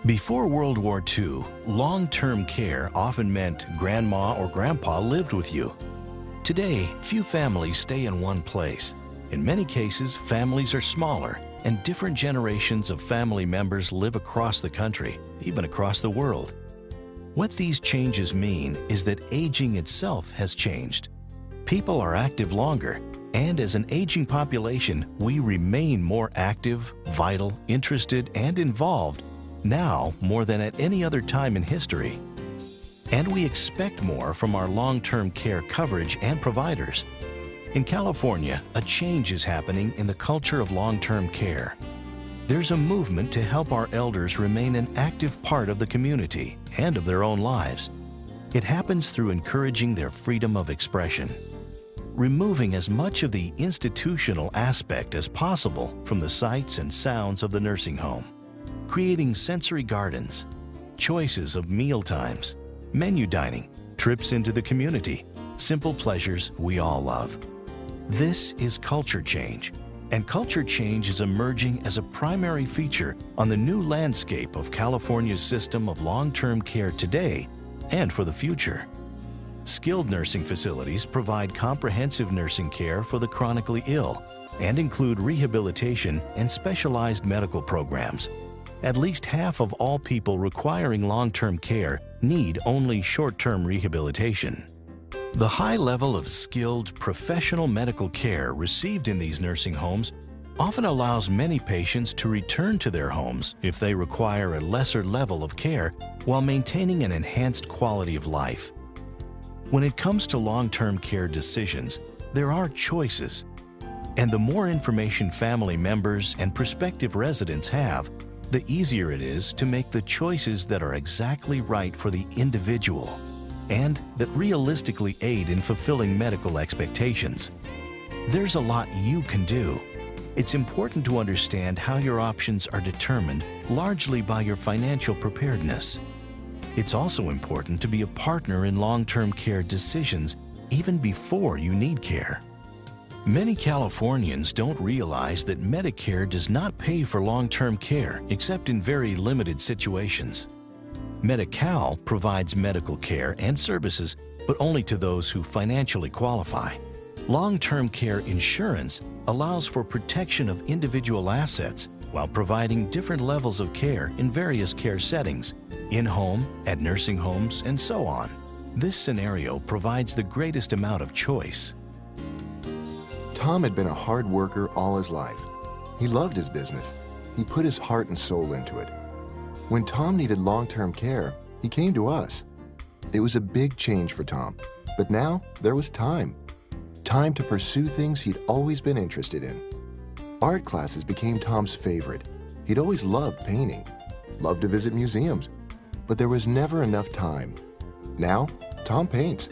Before World War II, long-term care often meant grandma or grandpa lived with you. Today, few families stay in one place. In many cases, families are smaller, and different generations of family members live across the country, even across the world. What these changes mean is that aging itself has changed. People are active longer, and as an aging population, we remain more active, vital, interested, and involved now more than at any other time in history. And we expect more from our long-term care coverage and providers. In California, a change is happening in the culture of long-term care. There's a movement to help our elders remain an active part of the community and of their own lives. It happens through encouraging their freedom of expression, removing as much of the institutional aspect as possible from the sights and sounds of the nursing home, creating sensory gardens, choices of meal times, menu dining, trips into the community, simple pleasures we all love. This is culture change, and culture change is emerging as a primary feature on the new landscape of California's system of long-term care today and for the future. Skilled nursing facilities provide comprehensive nursing care for the chronically ill and include rehabilitation and specialized medical programs. At least half of all people requiring long-term care need only short-term rehabilitation. The high level of skilled, professional medical care received in these nursing homes often allows many patients to return to their homes if they require a lesser level of care while maintaining an enhanced quality of life. When it comes to long-term care decisions, there are choices, and the more information family members and prospective residents have, the easier it is to make the choices that are exactly right for the individual and that realistically aid in fulfilling medical expectations. There's a lot you can do. It's important to understand how your options are determined largely by your financial preparedness. It's also important to be a partner in long-term care decisions even before you need care. Many Californians don't realize that Medicare does not pay for long-term care except in very limited situations. Medi-Cal provides medical care and services, but only to those who financially qualify. Long-term care insurance allows for protection of individual assets while providing different levels of care in various care settings, in-home, at nursing homes, and so on. This scenario provides the greatest amount of choice. Tom had been a hard worker all his life. He loved his business. He put his heart and soul into it. When Tom needed long-term care, he came to us. It was a big change for Tom, but now there was time. Time to pursue things he'd always been interested in. Art classes became Tom's favorite. He'd always loved painting, loved to visit museums, but there was never enough time. Now, Tom paints.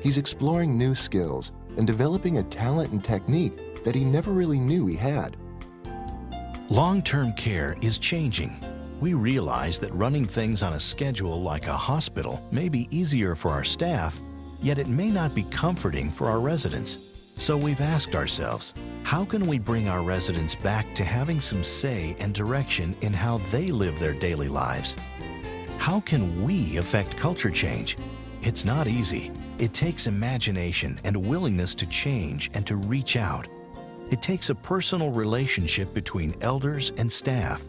He's exploring new skills and developing a talent and technique that he never really knew he had. Long-term care is changing. We realize that running things on a schedule like a hospital may be easier for our staff, yet it may not be comforting for our residents. So we've asked ourselves, how can we bring our residents back to having some say and direction in how they live their daily lives? How can we affect culture change? It's not easy. It takes imagination and a willingness to change and to reach out. It takes a personal relationship between elders and staff.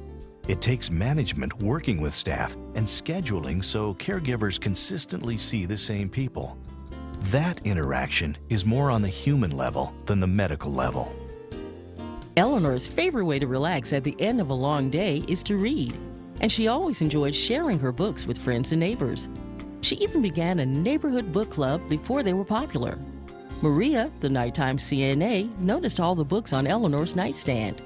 It takes management working with staff and scheduling so caregivers consistently see the same people. That interaction is more on the human level than the medical level. Eleanor's favorite way to relax at the end of a long day is to read, and she always enjoyed sharing her books with friends and neighbors. She even began a neighborhood book club before they were popular. Maria, the nighttime CNA, noticed all the books on Eleanor's nightstand.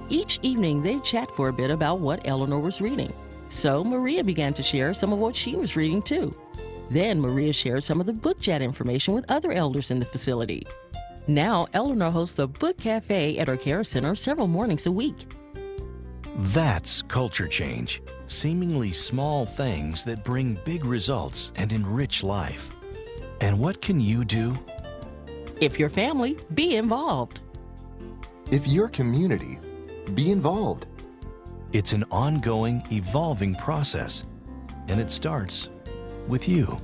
Each evening, they'd chat for a bit about what Eleanor was reading. So Maria began to share some of what she was reading too. Then Maria shared some of the book chat information with other elders in the facility. Now, Eleanor hosts a book cafe at her care center several mornings a week. That's culture change. Seemingly small things that bring big results and enrich life. And what can you do? If your family, be involved. If your community, be involved. It's an ongoing, evolving process, and it starts with you.